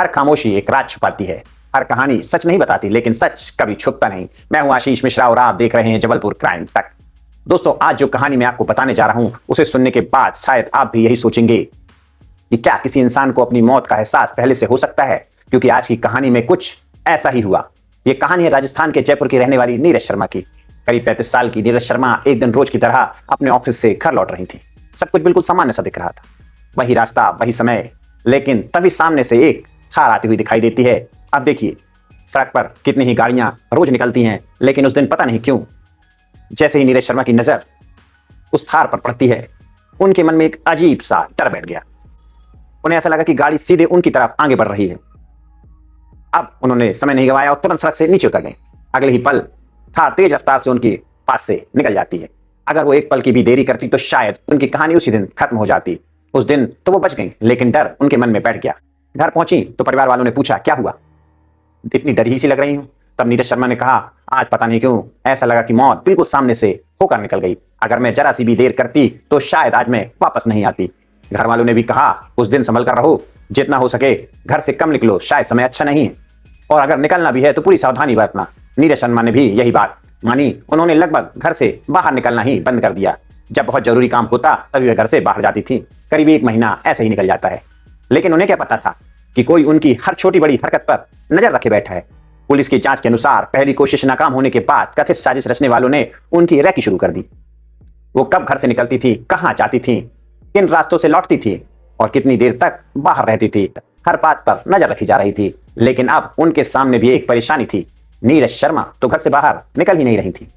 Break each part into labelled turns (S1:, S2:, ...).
S1: हर खामोशी एक राज छुपाती है, हर कहानी सच नहीं बताती, लेकिन सच कभी छुपता नहीं। मैं हूं आशीष मिश्रा और आप देख रहे हैं जबलपुर क्राइम तक। दोस्तों, आज जो कहानी मैं आपको बताने जा रहा हूं, उसे सुनने के बाद शायद आप भी यही सोचेंगे कि क्या किसी इंसान को अपनी मौत का एहसास पहले से हो सकता है, क्योंकि आज की कहानी में कुछ ऐसा ही हुआ। यह कहानी है राजस्थान के जयपुर की रहने वाली नीरज शर्मा की। करीब 35 साल की नीरज शर्मा एक दिन रोज की तरह अपने ऑफिस से घर लौट रही थी। सब कुछ बिल्कुल सामान्य सा दिख रहा था, वही रास्ता, वही समय। लेकिन तभी सामने से एक थार आती हुई दिखाई देती है। अब देखिए, सड़क पर कितनी ही गाड़ियां रोज निकलती हैं, लेकिन उस दिन पता नहीं क्यों जैसे ही नीरज शर्मा की नजर उस थार पर पड़ती है, उनके मन में एक अजीब सा डर बैठ गया। उन्हें ऐसा लगा कि गाड़ी सीधे उनकी तरफ आगे बढ़ रही है। अब उन्होंने समय नहीं गंवाया और तुरंत सड़क से नीचे उतर गए। अगले ही पल थार तेज रफ्तार से उनके पास से निकल जाती है। अगर वो एक पल की भी देरी करती तो शायद उनकी कहानी उसी दिन खत्म हो जाती। उस दिन तो वो बच गई, लेकिन डर उनके मन में बैठ गया। घर पहुंची तो परिवार वालों ने पूछा, क्या हुआ, इतनी डरी सी लग रही हूं। तब नीरज शर्मा ने कहा, आज पता नहीं क्यों ऐसा लगा कि मौत बिल्कुल सामने से होकर निकल गई। अगर मैं जरा सी भी देर करती तो शायद आज मैं वापस नहीं आती। घर वालों ने भी कहा, उस दिन संभल कर रहो, जितना हो सके घर से कम निकलो, शायद समय अच्छा नहीं है, और अगर निकलना भी है तो पूरी सावधानी बरतना। नीरज शर्मा ने भी यही बात मानी। उन्होंने लगभग घर से बाहर निकलना ही बंद कर दिया। जब बहुत जरूरी काम होता तभी वे घर से बाहर जाती थी। करीब 1 महीना ऐसे ही निकल जाता है, लेकिन उन्हें क्या पता था कि कोई उनकी हर छोटी बड़ी हरकत पर नजर रखे बैठा है। पुलिस की जांच के अनुसार पहली कोशिश नाकाम होने के बाद कथित साजिश रचने वालों ने उनकी रैकी शुरू कर दी। वो कब घर से निकलती थी, कहां जाती थी, किन रास्तों से लौटती थी और कितनी देर तक बाहर रहती थी, हर बात पर नजर रखी जा रही थी। लेकिन अब उनके सामने भी एक परेशानी थी। नीरज शर्मा तो घर से बाहर निकल ही नहीं रही थी।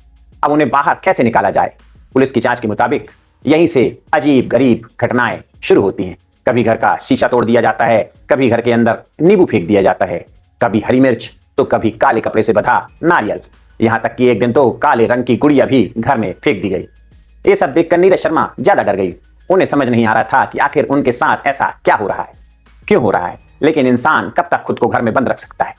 S1: अब उन्हें बाहर कैसे निकाला जाए? पुलिस की जांच के मुताबिक यहीं से अजीब गरीब घटनाएं शुरू होती हैं। कभी घर का शीशा तोड़ दिया जाता है, कभी घर के अंदर नींबू फेंक दिया जाता है, कभी हरी मिर्च, तो कभी काले कपड़े से बंधा नारियल, यहां तक कि एक दिन तो काले रंग की गुड़िया भी घर में फेंक दी गई। ये सब देखकर नीरज शर्मा ज्यादा डर गई। उन्हें समझ नहीं आ रहा था कि आखिर उनके साथ ऐसा क्या हो रहा है, क्यों हो रहा है। लेकिन इंसान कब तक खुद को घर में बंद रख सकता है।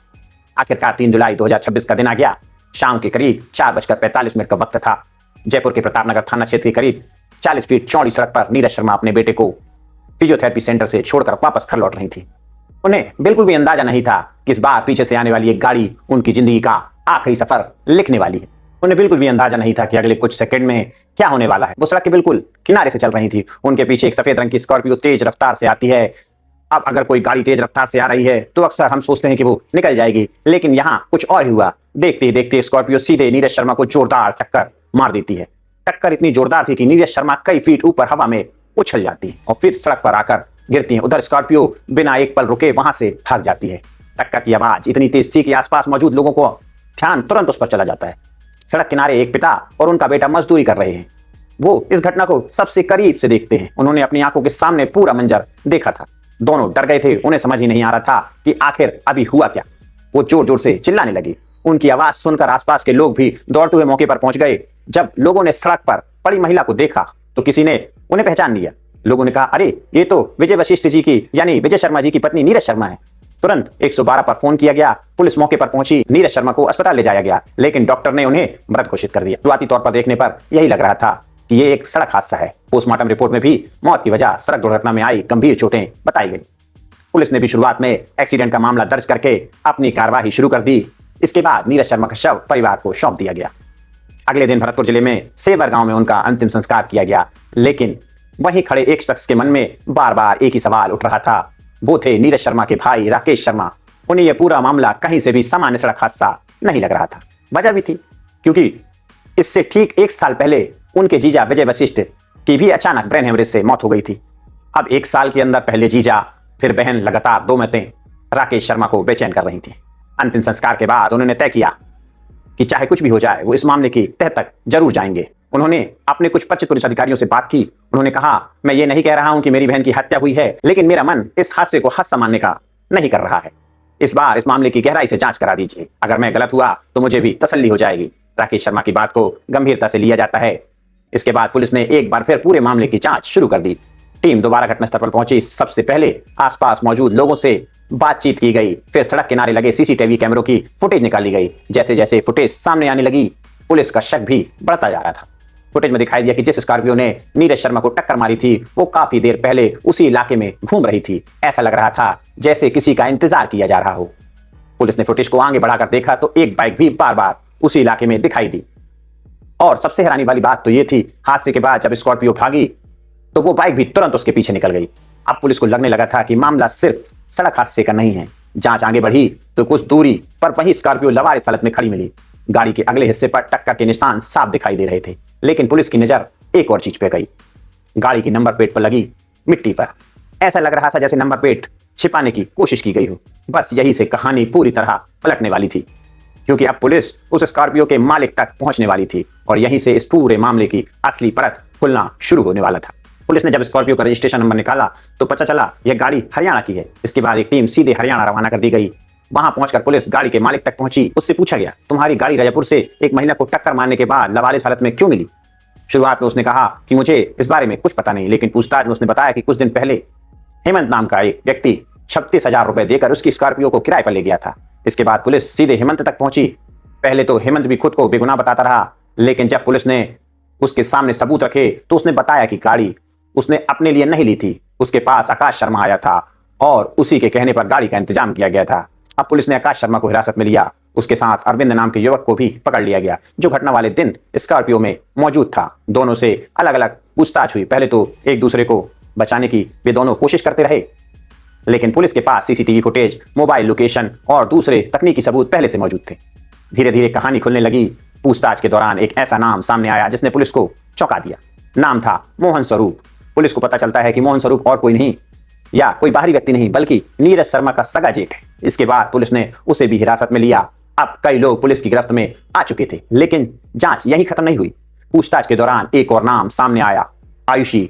S1: आखिरकार 3 जुलाई 2026 का दिन आ गया। शाम के करीब 4:45 का वक्त था। जयपुर के प्रतापनगर थाना क्षेत्र के करीब 40 फीट चौड़ी सड़क पर नीरज शर्मा अपने बेटे को फिजियोथेरेपी सेंटर से छोड़कर वापस घर लौट रही थी। उन्हें बिल्कुल भी अंदाजा नहीं था कि इस बार पीछे से आने वाली एक गाड़ी उनकी जिंदगी का आखिरी सफर लिखने वाली है। उन्हें बिल्कुल भी अंदाजा नहीं था कि अगले कुछ सेकंड में क्या होने वाला है। वो सड़क के बिल्कुल किनारे से चल रही थी। उनके पीछे एक सफेद रंग की स्कॉर्पियो तेज रफ्तार से आती है। अब अगर कोई गाड़ी तेज रफ्तार से आ रही है तो अक्सर हम सोचते हैं कि वो निकल जाएगी, लेकिन यहाँ कुछ और ही हुआ। देखते ही देखते स्कॉर्पियो सीधे नीरज शर्मा को जोरदार टक्कर मार देती है। टक्कर इतनी जोरदार थी कि नीरज शर्मा कई फीट ऊपर हवा में उछल जाती है और फिर सड़क पर आकर गिरती है। उधर स्कॉर्पियो बिना एक पल रुके वहां से भाग जाती है। टक्कर की आवाज इतनी तेज थी कि आसपास मौजूद लोगों को ध्यान तुरंत उस पर चला जाता है। सड़क किनारे एक पिता और उनका बेटा मजदूरी कर रहे हैं। वो इस घटना को सबसे करीब से देखते हैं। उन्होंने अपनी आंखों के सामने पूरा मंजर देखा था। दोनों डर गए थे। उन्हें समझ ही नहीं आ रहा था कि आखिर अभी हुआ क्या। वो जोर जोर से चिल्लाने लगी। उनकी आवाज सुनकर आसपास के लोग भी दौड़ते हुए मौके पर पहुंच गए। जब लोगों ने सड़क पर पड़ी महिला को देखा तो किसी ने उन्हें पहचान लिया। लोगों ने कहा, अरे ये तो विजय वशिष्ठ जी की यानी विजय शर्मा जी की पत्नी नीरज शर्मा है। तुरंत 112 पर फोन किया गया। पुलिस मौके पर पहुंची। नीरज शर्मा को अस्पताल ले जाया गया, लेकिन डॉक्टर ने उन्हें मृत घोषित कर दिया। शुरुआती तौर पर देखने पर यही लग रहा था कि ये एक सड़क हादसा है। पोस्टमार्टम रिपोर्ट में भी मौत की वजह सड़क दुर्घटना में आई गंभीर चोटें बताई गई। पुलिस ने भी शुरुआत में एक्सीडेंट का मामला दर्ज करके अपनी कार्रवाई शुरू कर दी। इसके बाद नीरज शर्मा का शव परिवार को सौंप दिया गया। अगले दिन भरतपुर जिले में सेवर गांव में उनका अंतिम संस्कार किया गया। लेकिन वहीं खड़े एक शख्स के मन में बार बार एक ही सवाल उठ रहा था। वो थे नीरज शर्मा के भाई राकेश शर्मा। उन्हें यह पूरा मामला कहीं से भी सामान्य सड़क हादसा नहीं लग रहा था। वजह भी थी, क्योंकि इससे ठीक 1 साल पहले उनके जीजा विजय वशिष्ठ की भी अचानक ब्रेन हेमरेज से मौत हो गई थी। अब 1 साल के अंदर पहले जीजा फिर बहन, लगातार 2 मौतें राकेश शर्मा को बेचैन कर रही थी। अंतिम संस्कार के बाद उन्होंने तय किया कि चाहे कुछ भी हो जाए वो इस मामले की तह तक जरूर जाएंगे। उन्होंने अपने कुछ परिचित पुलिस अधिकारियों से बात की। उन्होंने कहा, मैं ये नहीं कह रहा हूं कि मेरी बहन की हत्या हुई है, लेकिन मेरा मन इस हादसे को हादसा मानने का नहीं कर रहा है। इस बार इस मामले की गहराई से जांच करा दीजिए। अगर मैं गलत हुआ तो मुझे भी तसल्ली हो जाएगी। राकेश शर्मा की बात को गंभीरता से लिया जाता है। इसके बाद पुलिस ने एक बार फिर पूरे मामले की जांच शुरू कर दी। टीम दोबारा घटनास्थल पर पहुंची। सबसे पहले आसपास मौजूद लोगों से बातचीत की गई। फिर सड़क किनारे लगे सीसीटीवी कैमरों की फुटेज निकाली गई। जैसे जैसे फुटेज सामने आने लगी, पुलिस का शक भी बढ़ता जा रहा था। फुटेज में दिखाई दिया कि जिस स्कॉर्पियो ने नीरज शर्मा को टक्कर मारी थी वो काफी देर पहले उसी इलाके में घूम रही थी। ऐसा लग रहा था जैसे किसी का इंतजार किया जा रहा हो। पुलिस ने फुटेज को आगे बढ़ाकर देखा तो एक बाइक भी बार बार उसी इलाके में दिखाई दी। और सबसे हैरानी वाली बात तो ये थी, हादसे के बाद जब स्कॉर्पियो भागी तो वो बाइक भी तुरंत उसके पीछे निकल गई। अब पुलिस को लगने लगा था कि मामला सिर्फ सड़क हादसे का नहीं है। जांच आगे बढ़ी तो कुछ दूरी पर वही स्कॉर्पियो लवारिस हालत में खड़ी मिली। गाड़ी के अगले हिस्से पर टक्कर के निशान साफ दिखाई दे रहे थे, लेकिन पुलिस की नजर एक और चीज पे गई, गाड़ी की नंबर प्लेट पर लगी मिट्टी पर। ऐसा लग रहा था जैसे नंबर प्लेट छिपाने की कोशिश की गई हो। बस यही से कहानी पूरी तरह पलटने वाली थी, क्योंकि अब पुलिस उस स्कॉर्पियो के मालिक तक पहुंचने वाली थी और यहीं से इस पूरे मामले की असली परत खुलना शुरू होने वाला था। पुलिस ने जब स्कॉर्पियो का रजिस्ट्रेशन नंबर निकाला तो पता चला यह गाड़ी हरियाणा की है। इसके बाद एक टीम सीधे हरियाणा रवाना कर दी गई। वहां पहुंचकर पुलिस गाड़ी के मालिक तक पहुंची। उससे पूछा गया, तुम्हारी गाड़ी रजपुर से एक महिला को टक्कर मारने के बाद लवारिस हालत में क्यों मिली? शुरुआत में उसने कहा कि मुझे इस बारे में कुछ पता नहीं, लेकिन पूछताछ में उसने बताया कि कुछ दिन पहले हेमंत नाम का एक व्यक्ति 36,000 रुपए देकर उसकी स्कॉर्पियो को किराए पर ले गया था। इसके बाद पुलिस सीधे हेमंत तक पहुंची। पहले तो हेमंत भी खुद को बेगुनाह बताता रहा, लेकिन जब पुलिस ने उसके सामने सबूत रखे तो उसने बताया कि गाड़ी उसने अपने लिए नहीं ली थी। उसके पास आकाश शर्मा आया था और उसी के कहने पर गाड़ी का इंतजाम किया गया था। अब पुलिस ने आकाश शर्मा को हिरासत में लिया। उसके साथ अरविंद नाम के युवक को भी पकड़ लिया गया, जो घटना वाले दिन स्कॉर्पियो में मौजूद था। दोनों से अलग अलग पूछताछ हुई। पहले तो एक दूसरे को बचाने की वे दोनों कोशिश करते रहे, लेकिन पुलिस के पास सीसीटीवी फुटेज, मोबाइल लोकेशन और दूसरे तकनीकी सबूत पहले से मौजूद थे। धीरे धीरे कहानी खुलने लगी। पूछताछ के दौरान एक ऐसा नाम सामने आया जिसने पुलिस को चौंका दिया। नाम था मोहन स्वरूप। पुलिस को पता चलता है कि मोहन स्वरूप और कोई नहीं या कोई बाहरी व्यक्ति नहीं, बल्कि नीरज शर्मा का सगा जेठ है। इसके बाद पुलिस ने उसे भी हिरासत में लिया। अब कई लोग पुलिस की गिरफ्त में आ चुके थे, लेकिन जांच यही खत्म नहीं हुई। पूछताछ के दौरान एक और नाम सामने आया, आयुषी,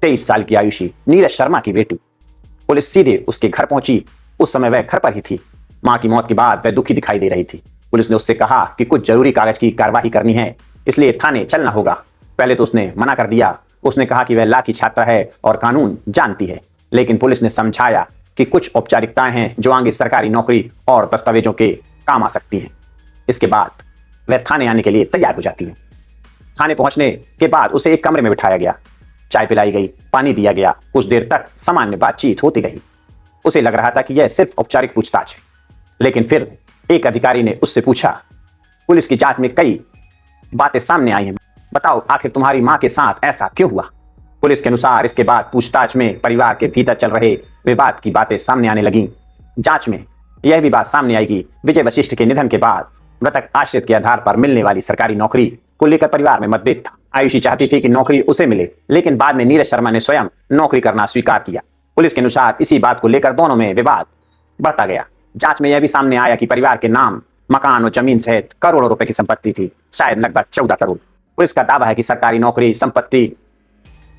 S1: 23 साल की आयुषी, नीरज शर्मा की बेटी। पुलिस सीधे उसके घर पहुंची। उस समय वह घर पर ही थी। मां की मौत के बाद वह दुखी दिखाई दे रही थी। पुलिस ने उससे कहा कि कुछ जरूरी कागज की कार्रवाई करनी है, इसलिए थाने चलना होगा। पहले तो उसने मना कर दिया। उसने कहा कि वह लॉ की छात्रा है और कानून जानती है, लेकिन पुलिस ने समझाया कि कुछ औपचारिकताएं हैं जो आगे सरकारी नौकरी और दस्तावेजों के काम आ सकती हैं। इसके बाद वह थाने आने के लिए तैयार हो जाती है। थाने पहुंचने के बाद उसे एक कमरे में बिठाया गया, चाय पिलाई गई, पानी दिया गया। कुछ देर तक सामान्य बातचीत होती रही। उसे लग रहा था कि यह सिर्फ औपचारिक पूछताछ है, लेकिन फिर एक अधिकारी ने उससे पूछा, पुलिस की जांच में कई बातें सामने आई हैं, बताओ आखिर तुम्हारी मां के साथ ऐसा क्यों हुआ? पुलिस के अनुसार इसके बाद पूछताछ में परिवार के भीतर चल रहे विवाद की बातें सामने आने लगीं। जांच में यह भी बात सामने आएगी, विजय वशिष्ठ के निधन के बाद मृतक आश्रित के आधार पर मिलने वाली सरकारी नौकरी को लेकर परिवार में मतभेद था। आयुषी चाहती थी कि नौकरी उसे मिले, लेकिन बाद में नीरज शर्मा ने स्वयं नौकरी करना स्वीकार किया। पुलिस के अनुसार इसी बात को लेकर दोनों में विवाद बढ़ता गया। जांच में यह भी सामने आया कि परिवार के नाम मकान और जमीन सहित करोड़ों रुपए की संपत्ति थी, शायद लगभग 14 करोड़। पुलिस का दावा है कि सरकारी नौकरी, संपत्ति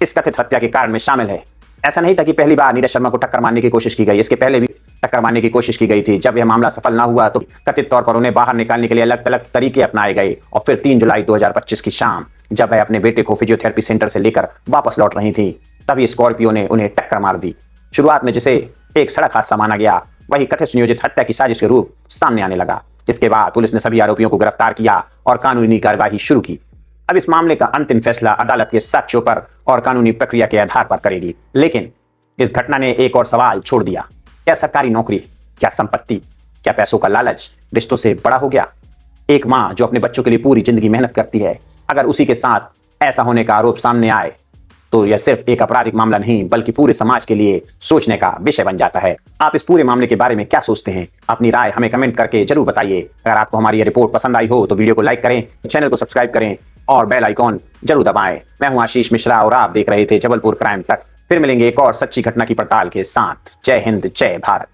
S1: इस कथित हत्या के कारण में शामिल है। ऐसा नहीं था कि पहली बार नीरज शर्मा को टक्कर मारने की कोशिश की गई, इसके पहले भी टक्कर मारने की कोशिश की गई थी। जब यह मामला सफल ना हुआ तो कथित तौर पर उन्हें बाहर निकालने के लिए अलग अलग तरीके अपनाए गए और फिर 3 जुलाई 2025 की शाम जब वह अपने बेटे को फिजियोथेरेपी सेंटर से लेकर वापस लौट रही थी, तभी स्कॉर्पियो ने उन्हें टक्कर मार दी। शुरुआत में जिसे एक सड़क हादसा माना गया, वही कथित सुनियोजित हत्या की साजिश के रूप सामने आने लगा। इसके बाद पुलिस ने सभी आरोपियों को गिरफ्तार किया और कानूनी कार्यवाही शुरू की। अब इस मामले का अंतिम फैसला अदालत के साक्ष्यों पर और कानूनी प्रक्रिया के आधार पर करेगी। लेकिन इस घटना ने एक और सवाल छोड़ दिया, क्या सरकारी नौकरी, क्या संपत्ति, क्या पैसों का लालच रिश्तों से बड़ा हो गया? एक मां जो अपने बच्चों के लिए पूरी जिंदगी मेहनत करती है, अगर उसी के साथ ऐसा होने का आरोप सामने आए तो यह सिर्फ एक आपराधिक मामला नहीं बल्कि पूरे समाज के लिए सोचने का विषय बन जाता है। आप इस पूरे मामले के बारे में क्या सोचते हैं? अपनी राय हमें कमेंट करके जरूर बताइए। अगर आपको हमारी ये रिपोर्ट पसंद आई हो तो वीडियो को लाइक करें, चैनल को सब्सक्राइब करें और बेल आइकॉन जरूर दबाएं। मैं हूं आशीष मिश्रा और आप देख रहे थे जबलपुर क्राइम तक। फिर मिलेंगे एक और सच्ची घटना की पड़ताल के साथ। जय हिंद, जय भारत।